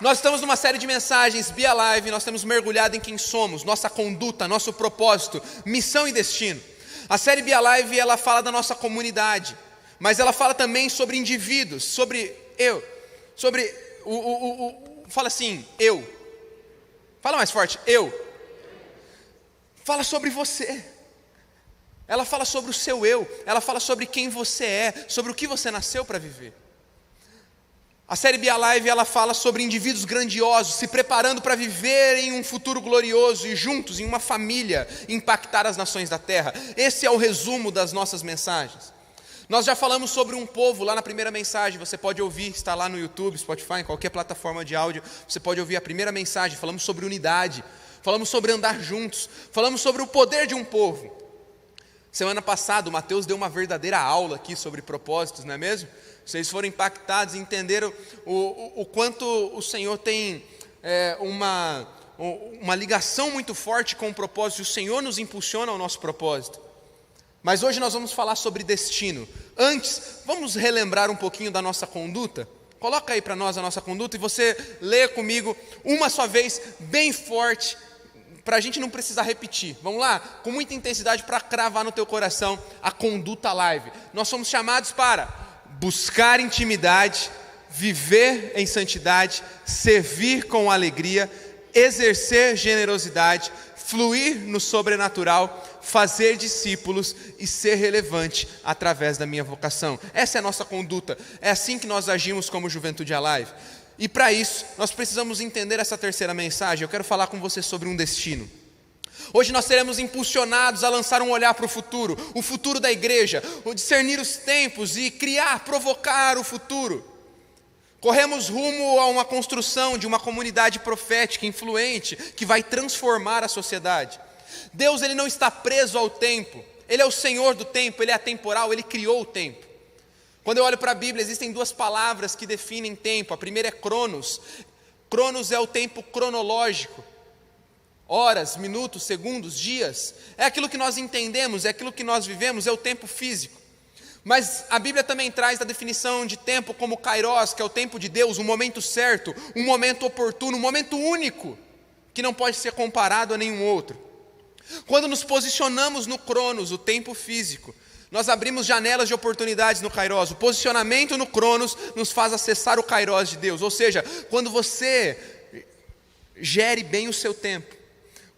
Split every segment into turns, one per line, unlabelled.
Nós estamos numa série de mensagens, Be Alive, nós temos mergulhado em quem somos, nossa conduta, nosso propósito, missão e destino. A série Be Alive, ela fala da nossa comunidade, mas ela fala também sobre indivíduos, sobre eu, sobre fala assim, eu. Fala mais forte, eu. Fala sobre você. Ela fala sobre o seu eu, ela fala sobre quem você é, sobre o que você nasceu para viver. A série Be Alive, ela fala sobre indivíduos grandiosos, se preparando para viver em um futuro glorioso e juntos, em uma família, impactar as nações da terra. Esse é o resumo das nossas mensagens. Nós já falamos sobre um povo lá na primeira mensagem, você pode ouvir, está lá no YouTube, Spotify, em qualquer plataforma de áudio, você pode ouvir a primeira mensagem, falamos sobre unidade, falamos sobre andar juntos, falamos sobre o poder de um povo. Semana passada o Mateus deu uma verdadeira aula aqui sobre propósitos, não é mesmo? Vocês foram impactados e entenderam o quanto o Senhor tem uma ligação muito forte com o propósito, e o Senhor nos impulsiona ao nosso propósito. Mas hoje nós vamos falar sobre destino. Antes, vamos relembrar um pouquinho da nossa conduta? Coloca aí para nós a nossa conduta e você lê comigo uma só vez, bem forte, para a gente não precisar repetir. Vamos lá? Com muita intensidade para cravar no teu coração a conduta live. Nós somos chamados para buscar intimidade, viver em santidade, servir com alegria, exercer generosidade, fluir no sobrenatural, fazer discípulos e ser relevante através da minha vocação. Essa é a nossa conduta, é assim que nós agimos como Juventude Alive. E para isso, nós precisamos entender essa terceira mensagem. Eu quero falar com você sobre um destino. Hoje nós seremos impulsionados a lançar um olhar para o futuro da igreja, o discernir os tempos e criar, provocar o futuro. Corremos rumo a uma construção de uma comunidade profética, influente, que vai transformar a sociedade. Deus, ele não está preso ao tempo, Ele é o Senhor do tempo, Ele é atemporal, Ele criou o tempo. Quando eu olho para a Bíblia, existem duas palavras que definem tempo. A primeira é cronos. Cronos é o tempo cronológico. Horas, minutos, segundos, dias. É aquilo que nós entendemos, é aquilo que nós vivemos, é o tempo físico. Mas a Bíblia também traz a definição de tempo como kairos, que é o tempo de Deus, um momento certo, um momento oportuno, um momento único, que não pode ser comparado a nenhum outro. Quando nos posicionamos no cronos, o tempo físico, nós abrimos janelas de oportunidades no kairos. O posicionamento no cronos nos faz acessar o kairos de Deus. Ou seja, quando você gere bem o seu tempo,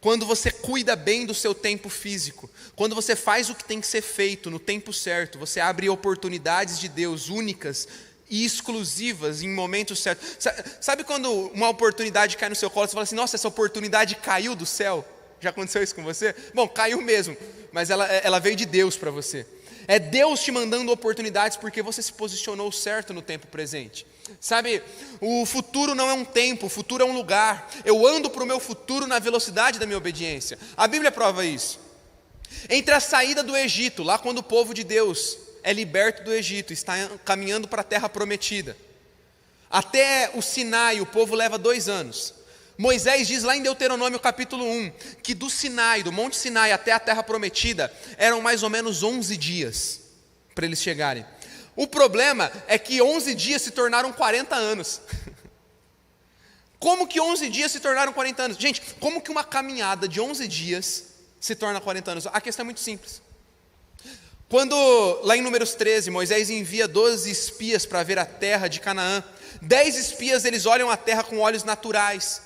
quando você cuida bem do seu tempo físico, quando você faz o que tem que ser feito no tempo certo, você abre oportunidades de Deus únicas e exclusivas em momentos certos. Sabe quando uma oportunidade cai no seu colo, você fala assim, nossa, essa oportunidade caiu do céu? Já aconteceu isso com você? Bom, caiu mesmo, mas ela veio de Deus para você. É Deus te mandando oportunidades porque você se posicionou certo no tempo presente. Sabe, o futuro não é um tempo, o futuro é um lugar. Eu ando para o meu futuro na velocidade da minha obediência. A Bíblia prova isso. Entre a saída do Egito, lá quando o povo de Deus é liberto do Egito, está caminhando para a terra prometida, até o Sinai, o povo leva 2 anos. Moisés diz lá em Deuteronômio capítulo 1, que do Sinai, do Monte Sinai até a terra prometida, eram mais ou menos 11 dias para eles chegarem. O problema é que 11 dias se tornaram 40 anos. Como que 11 dias se tornaram 40 anos? Gente, como que uma caminhada de 11 dias se torna 40 anos? A questão é muito simples. Quando, lá em Números 13, Moisés envia 12 espias para ver a terra de Canaã, 10 espias eles olham a terra com olhos naturais,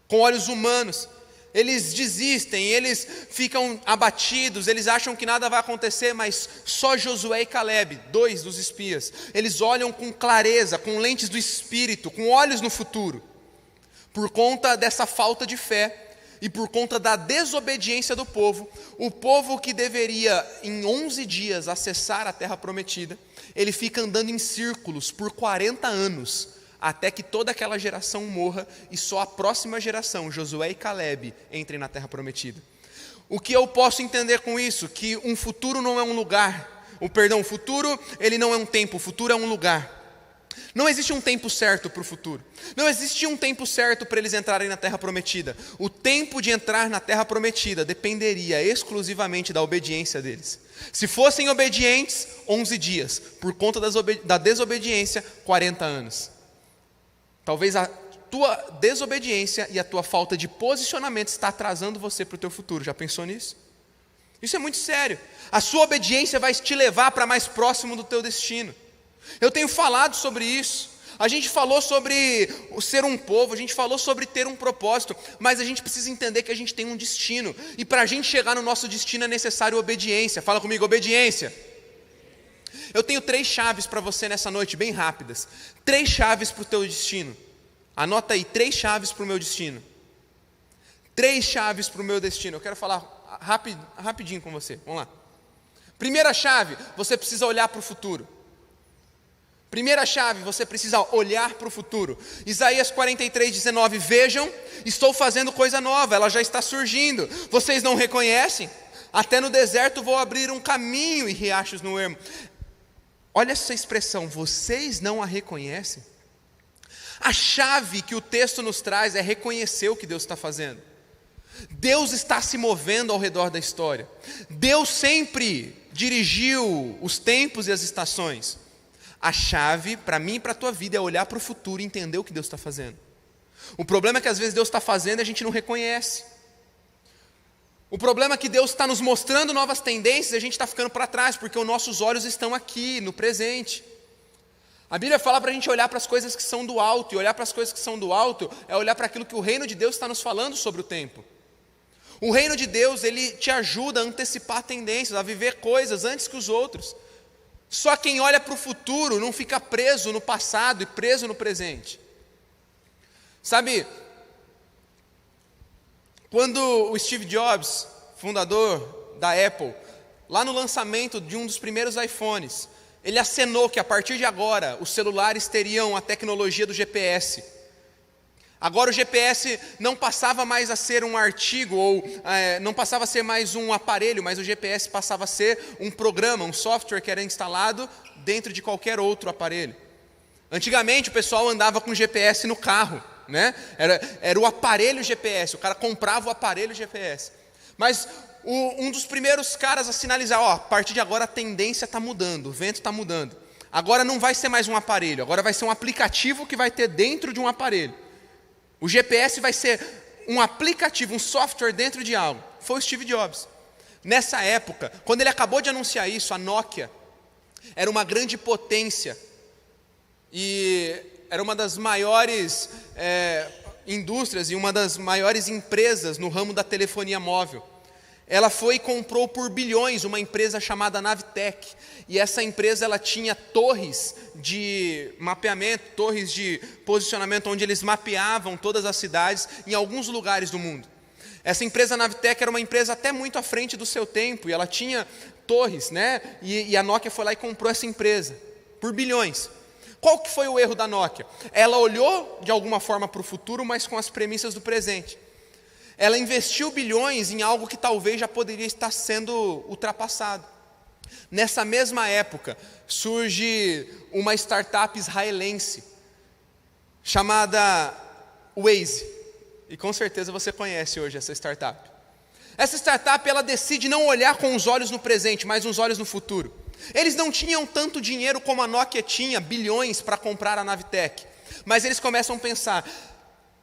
com olhos humanos, eles desistem, eles ficam abatidos, eles acham que nada vai acontecer, mas só Josué e Caleb, 2 dos espias, eles olham com clareza, com lentes do Espírito, com olhos no futuro. Por conta dessa falta de fé e por conta da desobediência do povo, o povo que deveria em 11 dias acessar a terra prometida, ele fica andando em círculos por 40 anos, até que toda aquela geração morra e só a próxima geração, Josué e Caleb, entrem na terra prometida. O que eu posso entender com isso? Que um futuro não é um lugar. O futuro ele não é um tempo, o futuro é um lugar. Não existe um tempo certo para o futuro. Não existe um tempo certo para eles entrarem na terra prometida. O tempo de entrar na terra prometida dependeria exclusivamente da obediência deles. Se fossem obedientes, 11 dias. Por conta da desobediência, 40 anos. Talvez tua desobediência e a tua falta de posicionamento está atrasando você para o teu futuro. Já pensou nisso? Isso é muito sério. A sua obediência vai te levar para mais próximo do teu destino. Eu tenho falado sobre isso. A gente falou sobre o ser um povo, a gente falou sobre ter um propósito, mas a gente precisa entender que a gente tem um destino. E para a gente chegar no nosso destino é necessário obediência. Fala comigo, obediência. Eu tenho 3 chaves para você nessa noite, bem rápidas. 3 chaves para o teu destino. Anota aí, 3 chaves para o meu destino. 3 chaves para o meu destino. Eu quero falar rapidinho com você. Vamos lá. Primeira chave, você precisa olhar para o futuro. Primeira chave, você precisa olhar para o futuro. Isaías 43:19, vejam, estou fazendo coisa nova, ela já está surgindo. Vocês não reconhecem? Até no deserto vou abrir um caminho e riachos no ermo. Olha essa expressão, vocês não a reconhecem? A chave que o texto nos traz é reconhecer o que Deus está fazendo. Deus está se movendo ao redor da história. Deus sempre dirigiu os tempos e as estações. A chave para mim e para a tua vida é olhar para o futuro e entender o que Deus está fazendo. O problema é que às vezes Deus está fazendo e a gente não reconhece. O problema é que Deus está nos mostrando novas tendências e a gente está ficando para trás, porque os nossos olhos estão aqui, no presente. A Bíblia fala para a gente olhar para as coisas que são do alto, e olhar para as coisas que são do alto é olhar para aquilo que o reino de Deus está nos falando sobre o tempo. O reino de Deus, ele te ajuda a antecipar tendências, a viver coisas antes que os outros. Só quem olha para o futuro não fica preso no passado e preso no presente. Sabe, quando o Steve Jobs, fundador da Apple, lá no lançamento de um dos primeiros iPhones, ele acenou que a partir de agora os celulares teriam a tecnologia do GPS. Agora o GPS não passava mais a ser um artigo, ou não passava a ser mais um aparelho, mas o GPS passava a ser um programa, um software que era instalado dentro de qualquer outro aparelho. Antigamente o pessoal andava com GPS no carro, né? Era o aparelho GPS, o cara comprava o aparelho GPS. Mas um dos primeiros caras a sinalizar, a partir de agora a tendência está mudando, o vento está mudando. Agora não vai ser mais um aparelho, agora vai ser um aplicativo que vai ter dentro de um aparelho. O GPS vai ser um aplicativo, um software dentro de algo. Foi o Steve Jobs. Nessa época, quando ele acabou de anunciar isso, a Nokia era uma grande potência. E era uma das maiores indústrias e uma das maiores empresas no ramo da telefonia móvel. Ela foi e comprou por bilhões uma empresa chamada Navitec. E essa empresa ela tinha torres de mapeamento, torres de posicionamento, onde eles mapeavam todas as cidades em alguns lugares do mundo. Essa empresa Navitec era uma empresa até muito à frente do seu tempo, e ela tinha torres, né? E a Nokia foi lá e comprou essa empresa, por bilhões. Qual que foi o erro da Nokia? Ela olhou de alguma forma para o futuro, mas com as premissas do presente. Ela investiu bilhões em algo que talvez já poderia estar sendo ultrapassado. Nessa mesma época, surge uma startup israelense, chamada Waze. E com certeza você conhece hoje essa startup. Essa startup, ela decide não olhar com os olhos no presente, mas os olhos no futuro. Eles não tinham tanto dinheiro como a Nokia tinha, bilhões para comprar a Navitec. Mas eles começam a pensar,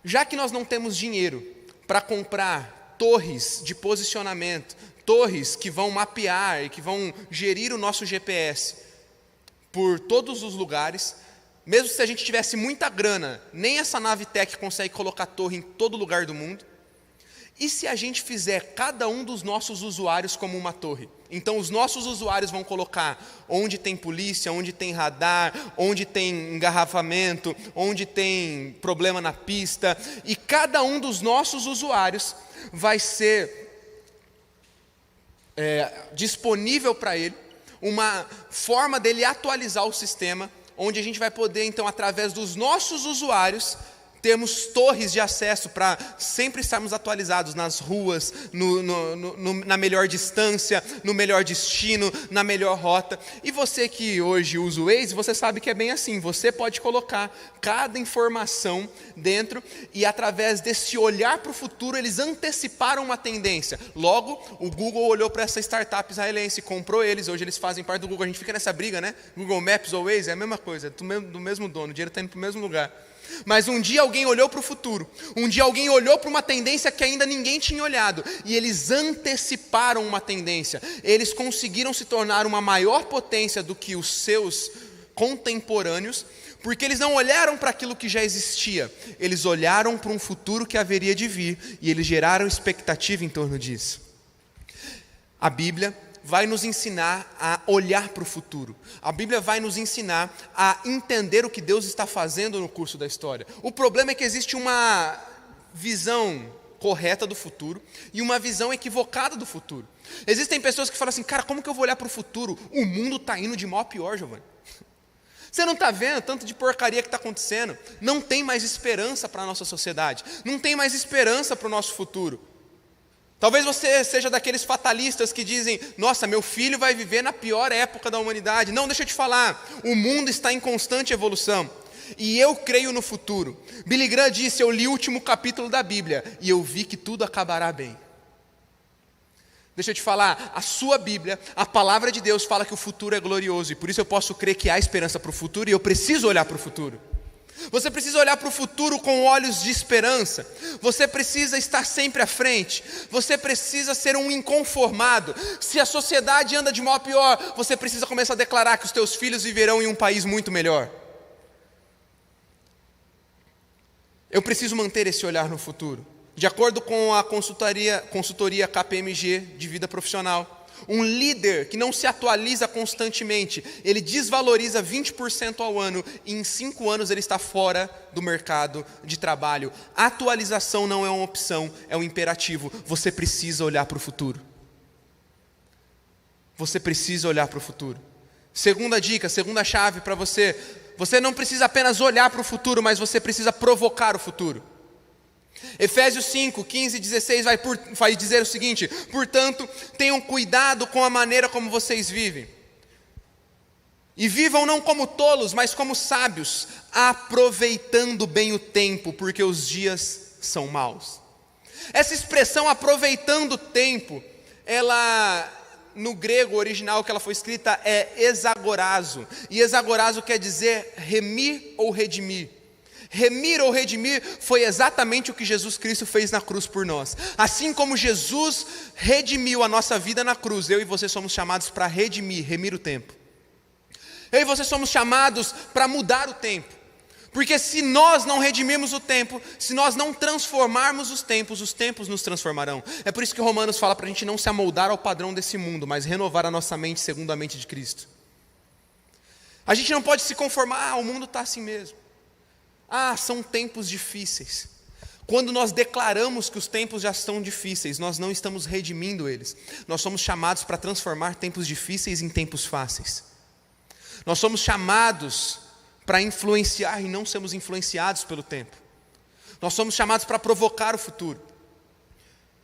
já que nós não temos dinheiro para comprar torres de posicionamento, torres que vão mapear e que vão gerir o nosso GPS por todos os lugares, mesmo se a gente tivesse muita grana, nem essa Navitec consegue colocar torre em todo lugar do mundo. E se a gente fizer cada um dos nossos usuários como uma torre? Então os nossos usuários vão colocar onde tem polícia, onde tem radar, onde tem engarrafamento, onde tem problema na pista, e cada um dos nossos usuários vai ser disponível para ele uma forma dele atualizar o sistema, onde a gente vai poder então, através dos nossos usuários, termos torres de acesso para sempre estarmos atualizados nas ruas, na melhor distância, no melhor destino, na melhor rota. E você que hoje usa o Waze, você sabe que é bem assim, você pode colocar cada informação dentro e através desse olhar para o futuro, eles anteciparam uma tendência. Logo, o Google olhou para essa startup israelense, comprou eles, hoje eles fazem parte do Google. A gente fica nessa briga, né? Google Maps ou Waze, é a mesma coisa, do mesmo dono, o dinheiro está indo para o mesmo lugar. Mas um dia alguém olhou para o futuro, um dia alguém olhou para uma tendência que ainda ninguém tinha olhado, e eles anteciparam uma tendência. Eles conseguiram se tornar uma maior potência do que os seus contemporâneos, porque eles não olharam para aquilo que já existia, eles olharam para um futuro que haveria de vir, e eles geraram expectativa em torno disso. A Bíblia vai nos ensinar a olhar para o futuro. A Bíblia vai nos ensinar a entender o que Deus está fazendo no curso da história. O problema é que existe uma visão correta do futuro e uma visão equivocada do futuro. Existem pessoas que falam assim, cara, como que eu vou olhar para o futuro? O mundo está indo de mal a pior, Giovanni. Você não está vendo tanto de porcaria que está acontecendo? Não tem mais esperança para a nossa sociedade. Não tem mais esperança para o nosso futuro. Talvez você seja daqueles fatalistas que dizem, nossa, meu filho vai viver na pior época da humanidade. Não, deixa eu te falar, o mundo está em constante evolução. E eu creio no futuro. Billy Graham disse, eu li o último capítulo da Bíblia e eu vi que tudo acabará bem. Deixa eu te falar, a sua Bíblia, a palavra de Deus fala que o futuro é glorioso. E por isso eu posso crer que há esperança para o futuro e eu preciso olhar para o futuro. Você precisa olhar para o futuro com olhos de esperança. Você precisa estar sempre à frente. Você precisa ser um inconformado. Se a sociedade anda de mal a pior, você precisa começar a declarar que os teus filhos viverão em um país muito melhor. Eu preciso manter esse olhar no futuro. De acordo com a consultoria KPMG de vida profissional, um líder que não se atualiza constantemente, ele desvaloriza 20% ao ano e em 5 anos ele está fora do mercado de trabalho. Atualização não é uma opção, é um imperativo. Você precisa olhar para o futuro. Você precisa olhar para o futuro. Segunda dica, segunda chave para você. Você não precisa apenas olhar para o futuro, mas você precisa provocar o futuro. Efésios 5, 15 e 16 vai dizer o seguinte: portanto, tenham cuidado com a maneira como vocês vivem. E vivam não como tolos, mas como sábios, aproveitando bem o tempo, porque os dias são maus. Essa expressão, aproveitando o tempo, ela, no grego original que ela foi escrita, é exagorazo. E exagorazo quer dizer remir ou redimir. Remir ou redimir foi exatamente o que Jesus Cristo fez na cruz por nós. Assim como Jesus redimiu a nossa vida na cruz, eu e você somos chamados para remir o tempo. Eu e você somos chamados para mudar o tempo. Porque se nós não redimirmos o tempo, se nós não transformarmos os tempos nos transformarão. É por isso que Romanos fala para a gente não se amoldar ao padrão desse mundo, mas renovar a nossa mente segundo a mente de Cristo. A gente não pode se conformar, o mundo está assim mesmo. São tempos difíceis. Quando nós declaramos que os tempos já estão difíceis, nós não estamos redimindo eles. Nós somos chamados para transformar tempos difíceis em tempos fáceis. Nós somos chamados para influenciar e não sermos influenciados pelo tempo. Nós somos chamados para provocar o futuro.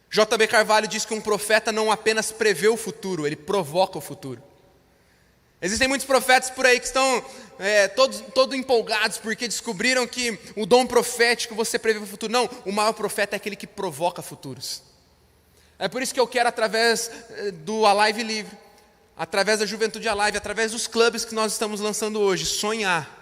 J.B. Carvalho diz que um profeta não apenas prevê o futuro, ele provoca o futuro. Existem muitos profetas por aí que estão todos empolgados porque descobriram que o dom profético você prevê o futuro. Não, o maior profeta é aquele que provoca futuros. É por isso que eu quero, através do Alive Livre, através da Juventude Alive, através dos clubes que nós estamos lançando hoje, sonhar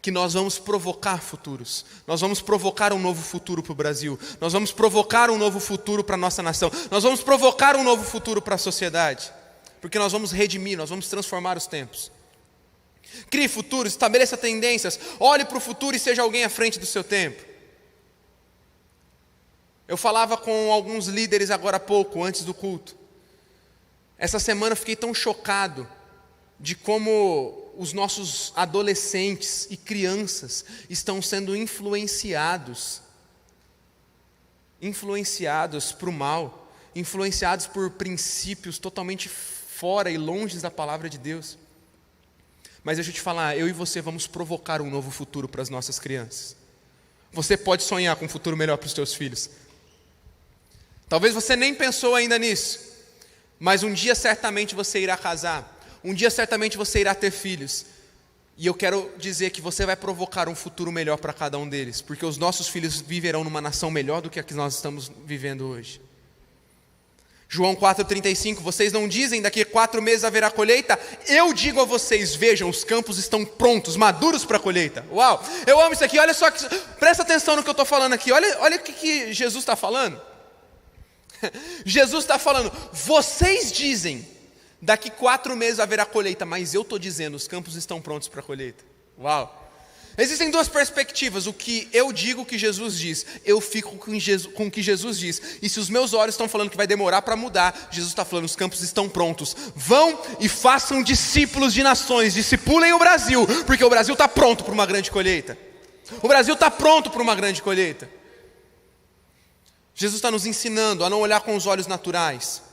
que nós vamos provocar futuros. Nós vamos provocar um novo futuro para o Brasil. Nós vamos provocar um novo futuro para a nossa nação. Nós vamos provocar um novo futuro para a sociedade. Porque nós vamos redimir, nós vamos transformar os tempos. Crie futuros, estabeleça tendências, olhe para o futuro e seja alguém à frente do seu tempo. Eu falava com alguns líderes agora há pouco, antes do culto. Essa semana eu fiquei tão chocado de como os nossos adolescentes e crianças estão sendo influenciados para o mal, influenciados por princípios totalmente fora e longe da palavra de Deus. Mas deixa eu te falar, eu e você vamos provocar um novo futuro para as nossas crianças. Você pode sonhar com um futuro melhor para os teus filhos. Talvez você nem pensou ainda nisso, mas um dia certamente você irá casar, um dia certamente você irá ter filhos. E eu quero dizer que você vai provocar um futuro melhor para cada um deles, porque os nossos filhos viverão numa nação melhor do que a que nós estamos vivendo hoje. João 4,35, vocês não dizem daqui a 4 meses haverá colheita? Eu digo a vocês, vejam, os campos estão prontos, maduros para a colheita. Uau, eu amo isso aqui, olha só, presta atenção no que eu estou falando aqui, olha o que Jesus está falando. Jesus está falando, vocês dizem, daqui 4 meses haverá colheita, mas eu estou dizendo, os campos estão prontos para a colheita. Uau. Existem 2 perspectivas, o que eu digo, o que Jesus diz. Eu fico com o que Jesus diz. E se os meus olhos estão falando que vai demorar para mudar, Jesus está falando, os campos estão prontos. Vão e façam discípulos de nações, discipulem o Brasil, porque o Brasil está pronto para uma grande colheita. O Brasil está pronto para uma grande colheita. Jesus está nos ensinando a não olhar com os olhos naturais.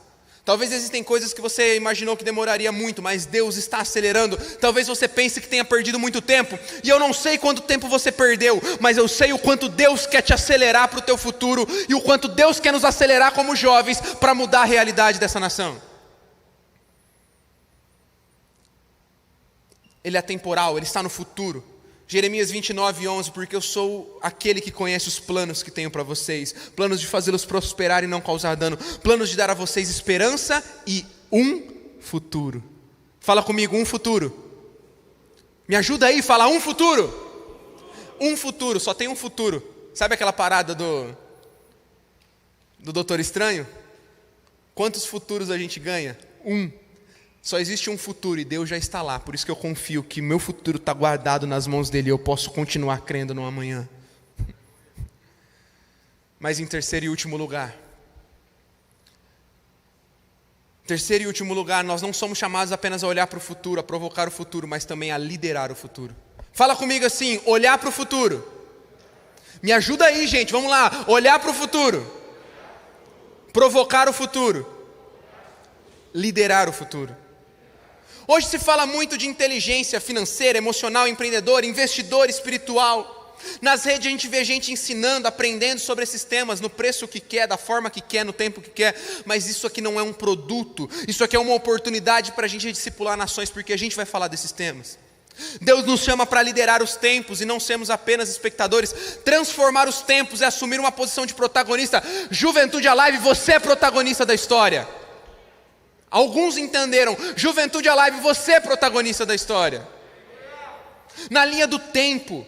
Talvez existem coisas que você imaginou que demoraria muito, mas Deus está acelerando. Talvez você pense que tenha perdido muito tempo, e eu não sei quanto tempo você perdeu, mas eu sei o quanto Deus quer te acelerar para o teu futuro, e o quanto Deus quer nos acelerar como jovens, para mudar a realidade dessa nação. Ele é atemporal, Ele está no futuro. Jeremias 29:11, porque eu sou aquele que conhece os planos que tenho para vocês, planos de fazê-los prosperar e não causar dano, planos de dar a vocês esperança e um futuro. Fala comigo, um futuro. Me ajuda aí, fala um futuro. Um futuro, só tem um futuro. Sabe aquela parada do Doutor Estranho? Quantos futuros a gente ganha? Um. Só existe um futuro e Deus já está lá. Por isso que eu confio que meu futuro está guardado nas mãos dEle e eu posso continuar crendo no amanhã. Mas em terceiro e último lugar, nós não somos chamados apenas a olhar para o futuro, a provocar o futuro, mas também a liderar o futuro. Fala comigo assim, olhar para o futuro. Me ajuda aí, gente, vamos lá. Olhar para o futuro, provocar o futuro, liderar o futuro. Hoje se fala muito de inteligência financeira, emocional, empreendedor, investidor espiritual. Nas redes a gente vê gente ensinando, aprendendo sobre esses temas, no preço que quer, da forma que quer, no tempo que quer. Mas isso aqui não é um produto, isso aqui é uma oportunidade para a gente discipular nações, porque a gente vai falar desses temas. Deus nos chama para liderar os tempos e não sermos apenas espectadores. Transformar os tempos é assumir uma posição de protagonista. Juventude Alive, você é protagonista da história. Alguns entenderam, Juventude Alive, você é protagonista da história. Na linha do tempo,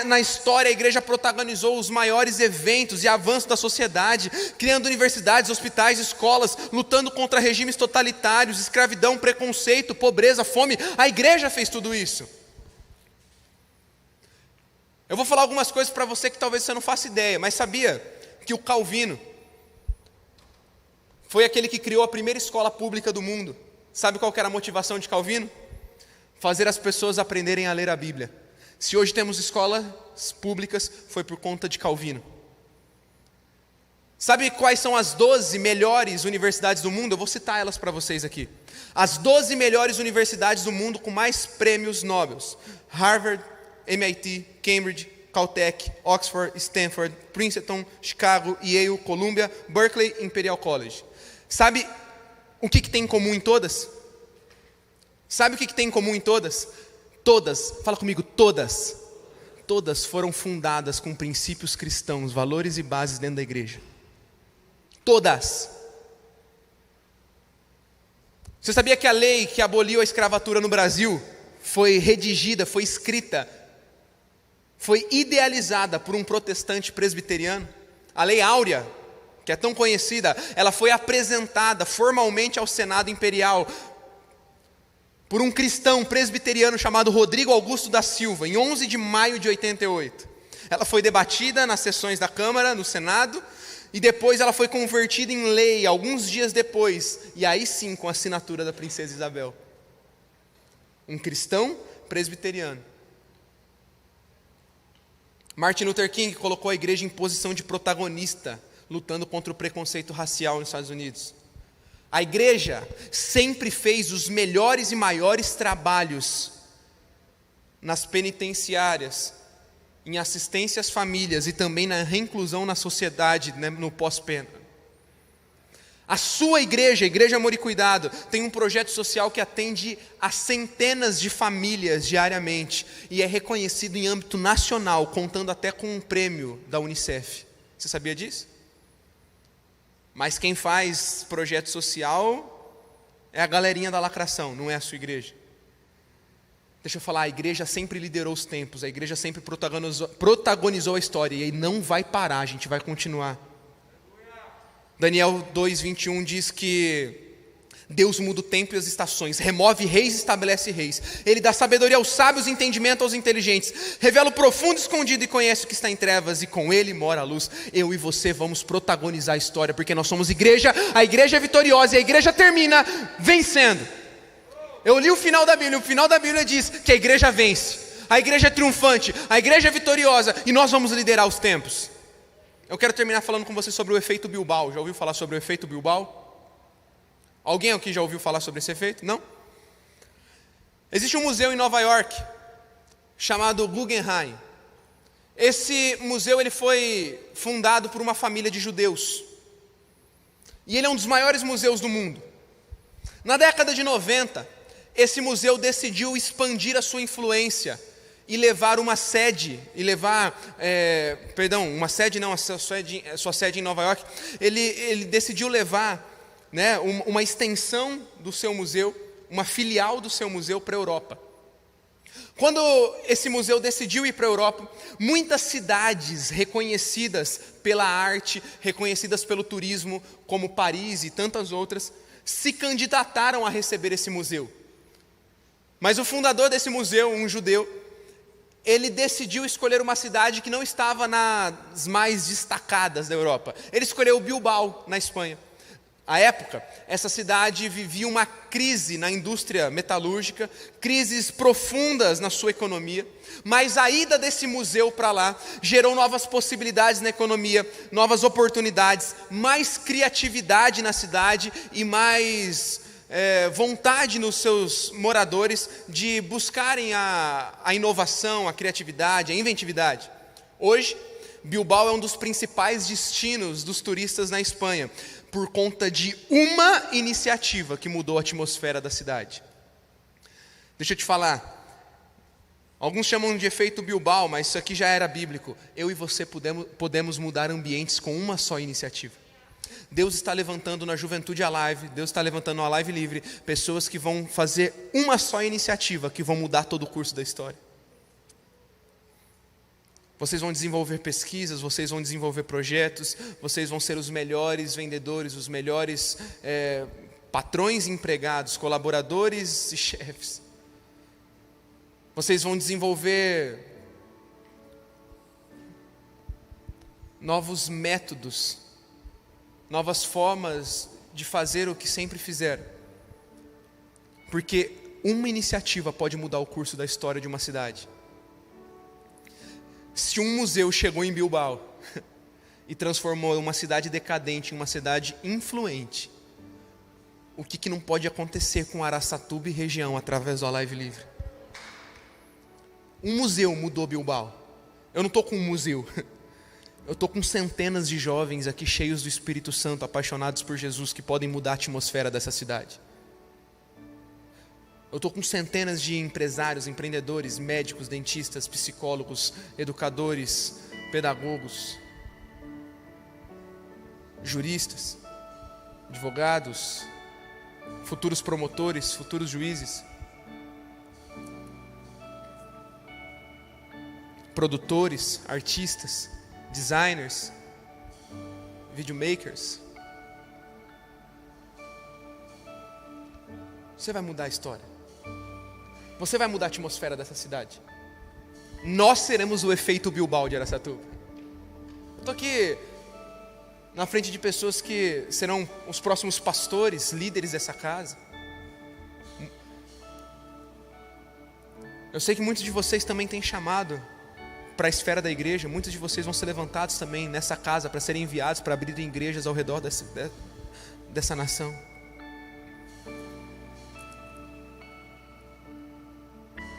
na história a igreja protagonizou os maiores eventos e avanços da sociedade, criando universidades, hospitais, escolas, lutando contra regimes totalitários, escravidão, preconceito, pobreza, fome. A igreja fez tudo isso. Eu vou falar algumas coisas para você que talvez você não faça ideia, mas sabia que o Calvino foi aquele que criou a primeira escola pública do mundo? Sabe qual que era a motivação de Calvino? Fazer as pessoas aprenderem a ler a Bíblia. Se hoje temos escolas públicas, foi por conta de Calvino. Sabe quais são as 12 melhores universidades do mundo? Eu vou citar elas para vocês aqui. As 12 melhores universidades do mundo com mais prêmios Nobel: Harvard, MIT, Cambridge, Caltech, Oxford, Stanford, Princeton, Chicago, Yale, Columbia, Berkeley, Imperial College. Sabe o que tem em comum em todas? Sabe o que tem em comum em todas? Todas, fala comigo, todas. Todas foram fundadas com princípios cristãos, valores e bases dentro da igreja. Todas. Você sabia que a lei que aboliu a escravatura no Brasil foi redigida, foi escrita, foi idealizada por um protestante presbiteriano? A Lei Áurea, que é tão conhecida, ela foi apresentada formalmente ao Senado Imperial por um cristão presbiteriano chamado Rodrigo Augusto da Silva, em 11 de maio de 88. Ela foi debatida nas sessões da Câmara, no Senado, e depois ela foi convertida em lei, alguns dias depois, e aí sim com a assinatura da princesa Isabel. Um cristão presbiteriano. Martin Luther King colocou a igreja em posição de protagonista, lutando contra o preconceito racial nos Estados Unidos. A igreja sempre fez os melhores e maiores trabalhos nas penitenciárias, em assistência às famílias e também na reinclusão na sociedade, né, no pós-pena. A sua igreja, a Igreja Amor e Cuidado, tem um projeto social que atende a centenas de famílias diariamente e é reconhecido em âmbito nacional, contando até com um prêmio da UNICEF. Você sabia disso? Mas quem faz projeto social é a galerinha da lacração, não é a sua igreja. Deixa eu falar, a igreja sempre liderou os tempos, a igreja sempre protagonizou a história, e aí não vai parar, a gente vai continuar. Daniel 2:21 diz que Deus muda o tempo e as estações, remove reis e estabelece reis. Ele dá sabedoria aos sábios e entendimento aos inteligentes. Revela o profundo e escondido e conhece o que está em trevas, e com ele mora a luz. Eu e você vamos protagonizar a história, porque nós somos igreja, a igreja é vitoriosa e a igreja termina vencendo. Eu li o final da Bíblia diz que a igreja vence, a igreja é triunfante, a igreja é vitoriosa, e nós vamos liderar os tempos. Eu quero terminar falando com você sobre o efeito Bilbao. Já ouviu falar sobre o efeito Bilbao? Alguém aqui já ouviu falar sobre esse efeito? Não? Existe um museu em Nova York chamado Guggenheim. Esse museu ele foi fundado por uma família de judeus. E ele é um dos maiores museus do mundo. Na década de 90, esse museu decidiu expandir a sua influência e levar uma sede, a sua sede em Nova York. Ele decidiu levar, né, uma extensão do seu museu, uma filial do seu museu para a Europa. Quando esse museu decidiu ir para a Europa, muitas cidades reconhecidas pela arte, reconhecidas pelo turismo, como Paris e tantas outras, se candidataram a receber esse museu. Mas o fundador desse museu, um judeu, ele decidiu escolher uma cidade que não estava nas mais destacadas da Europa. Ele escolheu Bilbao, na Espanha. À época, essa cidade vivia uma crise na indústria metalúrgica, crises profundas na sua economia, mas a ida desse museu para lá gerou novas possibilidades na economia, novas oportunidades, mais criatividade na cidade e mais vontade nos seus moradores de buscarem a inovação, a criatividade, a inventividade. Hoje, Bilbao é um dos principais destinos dos turistas na Espanha, por conta de uma iniciativa que mudou a atmosfera da cidade. Deixa eu te falar, alguns chamam de efeito Bilbao, mas isso aqui já era bíblico. Eu e você podemos mudar ambientes com uma só iniciativa. Deus está levantando na Juventude Alive, Deus está levantando no Alive Livre, pessoas que vão fazer uma só iniciativa, que vão mudar todo o curso da história. Vocês vão desenvolver pesquisas, vocês vão desenvolver projetos, vocês vão ser os melhores vendedores, os melhores patrões e empregados, colaboradores e chefes. Vocês vão desenvolver novos métodos, novas formas de fazer o que sempre fizeram. Porque uma iniciativa pode mudar o curso da história de uma cidade. Se um museu chegou em Bilbao e transformou uma cidade decadente em uma cidade influente, o que não pode acontecer com Araçatuba e região através do Alive Livre? Um museu mudou Bilbao. Eu não estou com um museu, eu estou com centenas de jovens aqui cheios do Espírito Santo, apaixonados por Jesus, que podem mudar a atmosfera dessa cidade. Eu estou com centenas de empresários, empreendedores, médicos, dentistas, psicólogos, educadores, pedagogos, juristas, advogados, futuros promotores, futuros juízes, produtores, artistas, designers, videomakers. Você vai mudar a história. Você vai mudar a atmosfera dessa cidade. Nós seremos o efeito Bilbao de Araçatuba. Eu estou aqui na frente de pessoas que serão os próximos pastores, líderes dessa casa. Eu sei que muitos de vocês também têm chamado para a esfera da igreja. Muitos de vocês vão ser levantados também nessa casa para serem enviados para abrir igrejas ao redor dessa nação.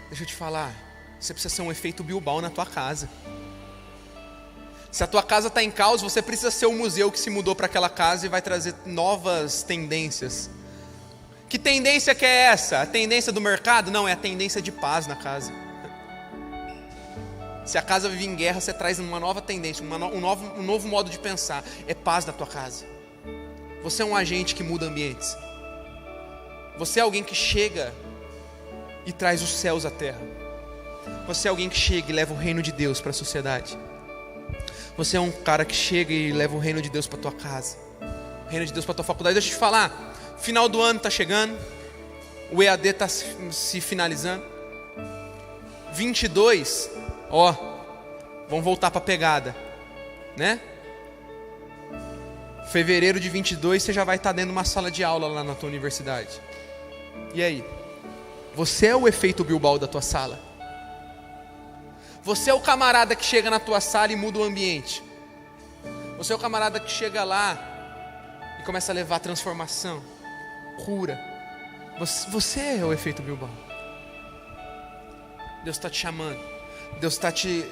Deixa eu te falar, você precisa ser um efeito Bilbao na tua casa. Se a tua casa está em caos, você precisa ser um museu que se mudou para aquela casa e vai trazer novas tendências. Que tendência que é essa? A tendência do mercado? Não, é a tendência de paz na casa. Se a casa vive em guerra, você traz uma nova tendência, um novo modo de pensar. É paz na tua casa. Você é um agente que muda ambientes. Você é alguém que chega e traz os céus à terra. Você é alguém que chega e leva o reino de Deus para a sociedade. Você é um cara que chega e leva o reino de Deus para tua casa, o reino de Deus para tua faculdade. Deixa eu te falar, final do ano está chegando, o EAD está se finalizando. 22, vamos voltar para a pegada, né? Fevereiro de 22 você já vai estar dentro de uma sala de aula lá na tua universidade. E aí? Você é o efeito Bilbao da tua sala. Você é o camarada que chega na tua sala e muda o ambiente. Você é o camarada que chega lá e começa a levar transformação, cura. Você é o efeito Bilbao. Deus está te chamando. Deus está te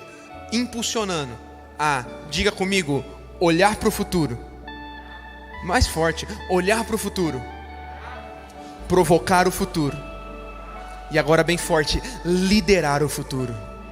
impulsionando a, diga comigo, olhar para o futuro. Mais forte, olhar para o futuro. Provocar o futuro. E agora bem forte, liderar o futuro.